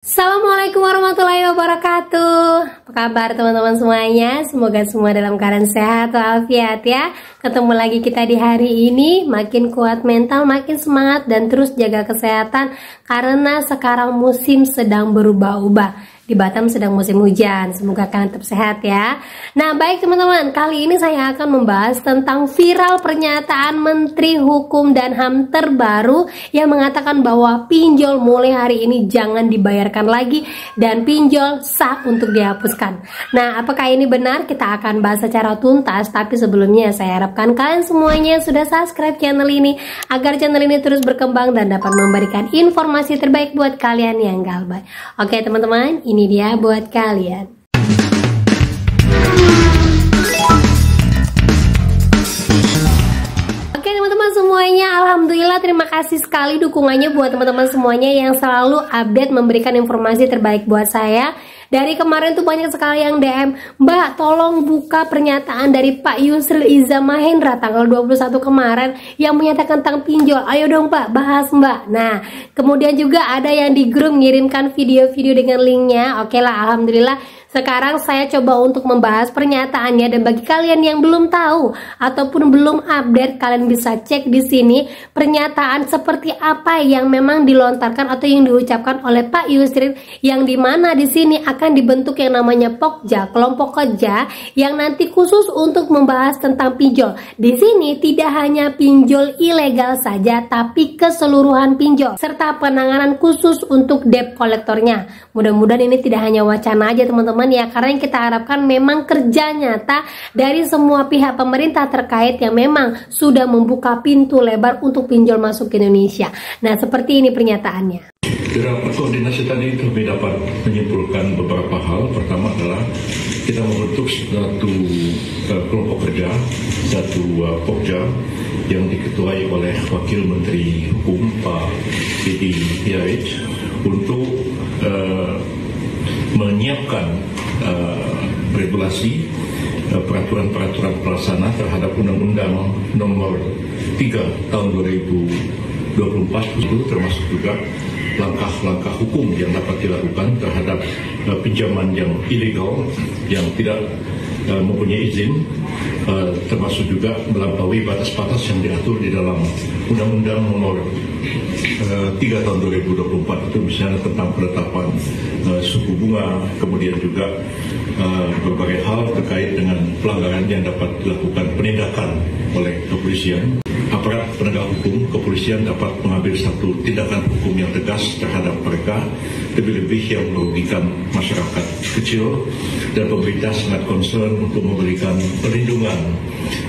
Assalamualaikum warahmatullahi wabarakatuh. Apa kabar teman-teman semuanya? Semoga semua dalam keadaan sehat walafiat ya. Ketemu lagi kita di hari ini. Makin kuat mental, makin semangat, dan terus jaga kesehatan. Karena sekarang musim sedang berubah-ubah. Di Batam sedang musim hujan. Semoga kalian tetap sehat ya. Nah baik teman-teman, kali ini saya akan membahas tentang viral pernyataan Menteri Hukum dan HAM terbaru yang mengatakan bahwa pinjol mulai hari ini jangan dibayarkan lagi dan pinjol sah untuk dihapuskan. Nah apakah ini benar? Kita akan bahas secara tuntas, tapi sebelumnya saya harapkan kalian semuanya sudah subscribe channel ini agar channel ini terus berkembang dan dapat memberikan informasi terbaik buat kalian yang galbay. Oke teman-teman, ini dia buat kalian. Oke teman-teman semuanya, alhamdulillah terima kasih sekali dukungannya buat teman-teman semuanya yang selalu update memberikan informasi terbaik buat saya. Dari kemarin tuh banyak sekali yang DM, Mbak tolong buka pernyataan dari Pak Yusril Iza Mahendra tanggal 21 kemarin yang menyatakan tentang pinjol. Ayo dong Pak, bahas Mbak. Nah, kemudian juga ada yang di grup mengirimkan video-video dengan linknya. Oke lah, alhamdulillah. Sekarang saya coba untuk membahas pernyataannya, dan bagi kalian yang belum tahu ataupun belum update, kalian bisa cek di sini pernyataan seperti apa yang memang dilontarkan atau yang diucapkan oleh Pak Yusril, yang dimana di sini akan dibentuk yang namanya Pokja, kelompok kerja yang nanti khusus untuk membahas tentang pinjol. Di sini tidak hanya pinjol ilegal saja, tapi keseluruhan pinjol serta penanganan khusus untuk debt kolektornya. Mudah-mudahan ini tidak hanya wacana aja teman-teman ya, karena yang kita harapkan memang kerja nyata dari semua pihak pemerintah terkait yang memang sudah membuka pintu lebar untuk pinjol masuk ke Indonesia. Nah seperti ini pernyataannya. Di rapat koordinasi tadi kami dapat menyimpulkan beberapa hal. Pertama adalah kita membentuk satu kelompok kerja, satu Pokja yang diketuai oleh Wakil Menteri Hukum Pak Didi Hiaij untuk menyiapkan regulasi peraturan-peraturan pelaksana terhadap Undang-Undang Nomor 3 Tahun 2024 itu, termasuk juga langkah-langkah hukum yang dapat dilakukan terhadap pinjaman yang ilegal yang tidak mempunyai izin, termasuk juga melampaui batas-batas yang diatur di dalam Undang-Undang Nomor 3 Tahun 2024 itu, misalnya tentang penetapan suku bunga, kemudian juga berbagai hal terkait dengan pelanggaran yang dapat dilakukan penindakan oleh kepolisian. Aparat penegak hukum kepolisian dapat mengambil satu tindakan hukum yang tegas terhadap mereka, lebih-lebih yang merugikan masyarakat kecil, dan pemerintah sangat concern untuk memberikan perlindungan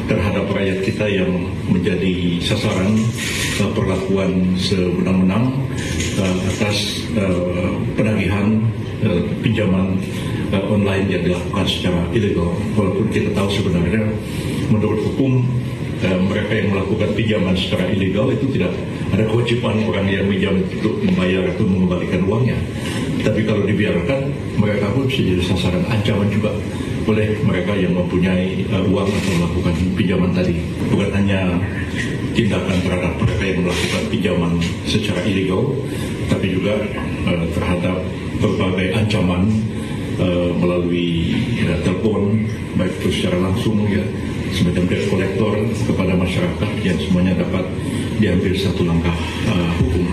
terhadap rakyat kita yang menjadi sasaran perlakuan sewenang-wenang atas penagihan pinjaman online yang dilakukan secara ilegal. Walaupun kita tahu sebenarnya menurut hukum mereka yang melakukan pinjaman secara ilegal itu tidak ada kewajiban orang yang pinjam untuk membayar atau mengembalikan uangnya. Tapi kalau dibiarkan, mereka pun bisa jadi sasaran ancaman juga oleh mereka yang mempunyai uang atau melakukan pinjaman tadi. Bukan hanya tindakan terhadap mereka yang melakukan pinjaman secara ilegal, tapi juga terhadap berbagai ancaman melalui telepon, baik itu secara langsung ya, semacam debt collector kepada masyarakat, yang semuanya dapat diambil satu langkah hukum.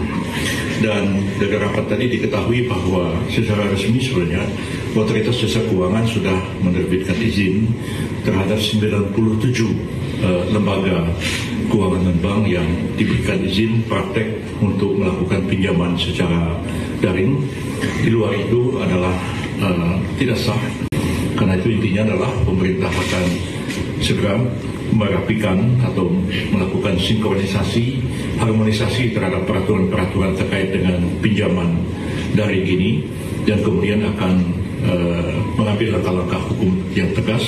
Dan dari rapat tadi diketahui bahwa secara resmi sebenarnya Otoritas Jasa Keuangan sudah menerbitkan izin terhadap 97 lembaga keuangan dan bank yang diberikan izin praktek untuk melakukan pinjaman secara daring. Di luar itu adalah tidak sah. Karena itu intinya adalah pemerintah akan segera merapikan atau melakukan sinkronisasi, harmonisasi terhadap peraturan-peraturan terkait dengan pinjaman daring ini, dan kemudian akan mengambil langkah-langkah hukum yang tegas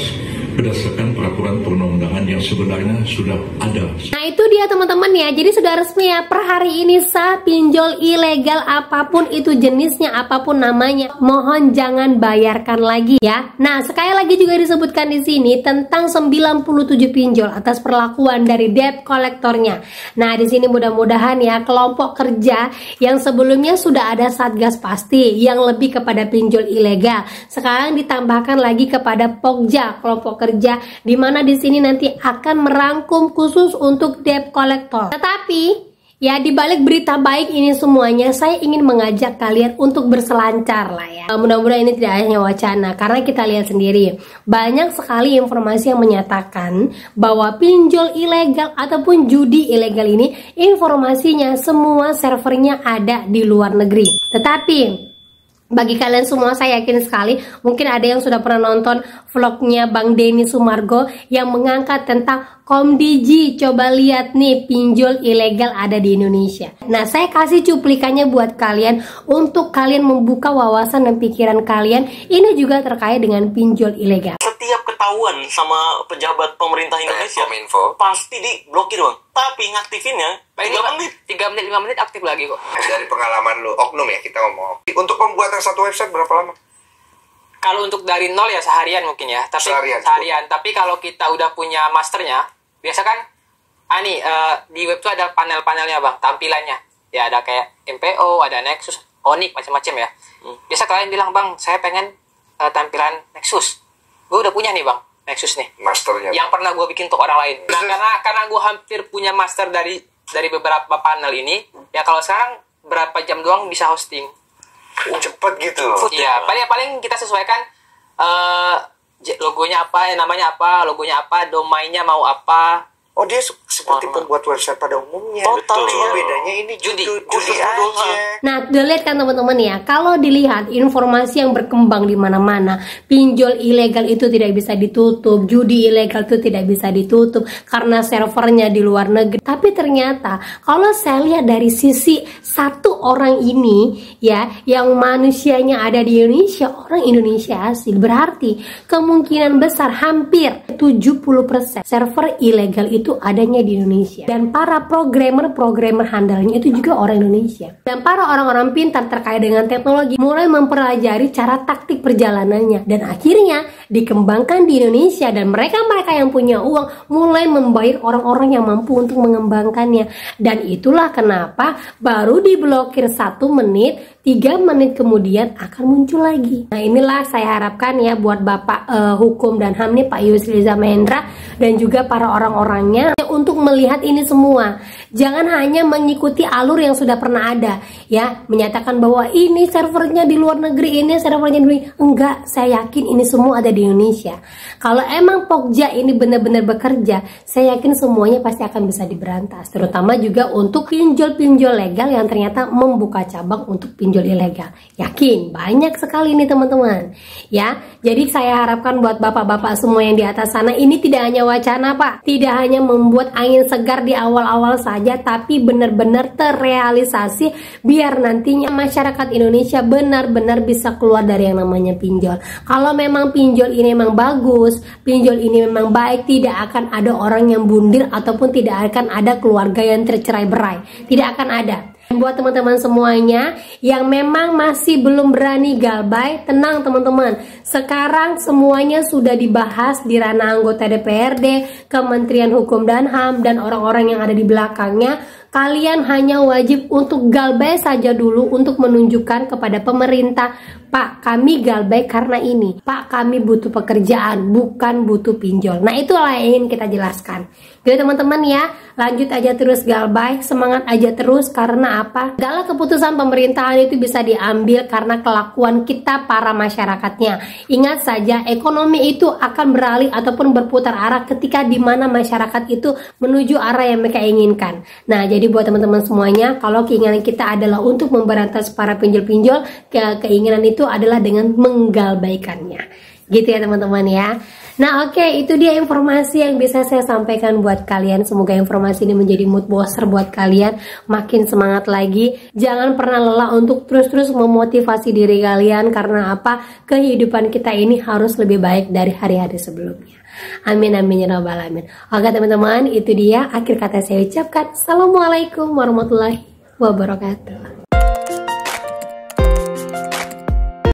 berdasarkan peraturan perundang-undangan yang sebenarnya sudah ada. Nah itu dia teman-teman ya, jadi sudah resmi ya, per hari ini sah pinjol ilegal apapun itu jenisnya, apapun namanya, mohon jangan bayarkan lagi ya. Nah sekali lagi juga disebutkan di sini tentang 97 pinjol atas perlakuan dari debt kolektornya. Nah di sini mudah-mudahan ya kelompok kerja yang sebelumnya sudah ada Satgas Pasti yang lebih kepada pinjol ilegal, sekarang ditambahkan lagi kepada Pokja, kelompok kerja di mana di sini nanti akan merangkum khusus untuk debt collector. Tetapi ya di balik berita baik ini semuanya, saya ingin mengajak kalian untuk berselancar lah ya. Mudah-mudahan ini tidak hanya wacana, karena kita lihat sendiri banyak sekali informasi yang menyatakan bahwa pinjol ilegal ataupun judi ilegal ini informasinya semua servernya ada di luar negeri. Tetapi bagi kalian semua saya yakin sekali mungkin ada yang sudah pernah nonton vlognya Bang Denny Sumargo yang mengangkat tentang Komdigi. Coba lihat nih pinjol ilegal ada di Indonesia. Nah saya kasih cuplikannya buat kalian untuk kalian membuka wawasan dan pikiran kalian. Ini juga terkait dengan pinjol ilegal. Setiap ketahuan sama pejabat pemerintah Indonesia pasti diblokir bang. Tapi ngaktifinnya 3 menit 5 menit aktif lagi kok. Dari pengalaman lu, oknum ya kita ngomong. Untuk pembuatan satu website berapa lama? Kalau untuk dari nol ya seharian mungkin ya. Tapi seharian. Tapi kalau kita udah punya masternya, biasa kan di web tuh ada panel-panelnya bang, tampilannya. Ya ada kayak MPO, ada Nexus, Onyx, macam-macam ya. Biasa kalian bilang bang, saya pengen tampilan Nexus. Gue udah punya nih bang, Nexus nih. Masternya. Yang pernah gue bikin untuk orang lain. Nah karena gue hampir punya master dari beberapa panel ini, ya kalau sekarang berapa jam doang bisa hosting. Cepet gitu. Iya, paling kita sesuaikan logonya apa, namanya apa, logonya apa, domainnya mau apa. Oh dia seperti pembuat website pada umumnya. Total Cuma ya. bedanya ini judi aja. Nah, dilihat kan teman-teman ya, kalau dilihat informasi yang berkembang di mana-mana, pinjol ilegal itu tidak bisa ditutup, judi ilegal itu tidak bisa ditutup karena servernya di luar negeri. Tapi ternyata kalau saya lihat dari sisi satu orang ini ya, yang manusianya ada di Indonesia, orang Indonesia asli, berarti kemungkinan besar hampir 70% server ilegal itu adanya di Indonesia. Dan para programmer handalnya itu juga orang Indonesia. Dan para orang-orang pintar terkait dengan teknologi mulai mempelajari cara taktik perjalanannya, dan akhirnya dikembangkan di Indonesia, dan mereka-mereka yang punya uang mulai membayar orang-orang yang mampu untuk mengembangkannya. Dan itulah kenapa baru diblokir 1 menit, 3 menit kemudian akan muncul lagi. Nah inilah saya harapkan ya buat Bapak Hukum dan HAM nih, Pak Yusril Iza Mahendra, dan juga para orang-orangnya untuk melihat ini semua. Jangan hanya mengikuti alur yang sudah pernah ada ya, menyatakan bahwa ini servernya di luar negeri, ini servernya di enggak, saya yakin ini semua ada di Indonesia. Kalau emang Pokja ini benar-benar bekerja, saya yakin semuanya pasti akan bisa diberantas, terutama juga untuk pinjol-pinjol legal yang ternyata membuka cabang untuk pinjol ilegal. Yakin banyak sekali nih teman-teman ya. Jadi saya harapkan buat bapak-bapak semua yang di atas sana, ini tidak hanya wacana Pak, tidak hanya membuat angin segar di awal-awal saja, tapi benar-benar terrealisasi biar nantinya masyarakat Indonesia benar-benar bisa keluar dari yang namanya pinjol. Kalau memang pinjol ini memang bagus, pinjol ini memang baik, tidak akan ada orang yang bundir ataupun tidak akan ada keluarga yang tercerai-berai, tidak akan ada. Buat teman-teman semuanya yang memang masih belum berani galbay, tenang teman-teman. Sekarang semuanya sudah dibahas di ranah anggota DPRD, Kementerian Hukum dan HAM, dan orang-orang yang ada di belakangnya. Kalian hanya wajib untuk galbay saja dulu untuk menunjukkan kepada pemerintah, Pak kami galbay karena ini, Pak kami butuh pekerjaan, bukan butuh pinjol. Nah itulah yang ingin kita jelaskan. Jadi teman-teman ya, lanjut aja terus galbay, semangat aja terus. Karena apa? Segala keputusan pemerintahan itu bisa diambil karena kelakuan kita para masyarakatnya. Ingat saja, ekonomi itu akan beralih ataupun berputar arah ketika dimana masyarakat itu menuju arah yang mereka inginkan. Nah jadi buat teman-teman semuanya, kalau keinginan kita adalah untuk memberantas para pinjol-pinjol, keinginan itu adalah dengan menggalbaikannya. Gitu ya teman-teman ya. Nah oke, itu dia informasi yang bisa saya sampaikan buat kalian. Semoga informasi ini menjadi mood booster buat kalian, makin semangat lagi. Jangan pernah lelah untuk terus-terus memotivasi diri kalian. Karena apa? Kehidupan kita ini harus lebih baik dari hari-hari sebelumnya. Amin amin ya rabbal alamin. Oke teman-teman, itu dia akhir kata saya ucapkan. Assalamualaikum warahmatullahi wabarakatuh.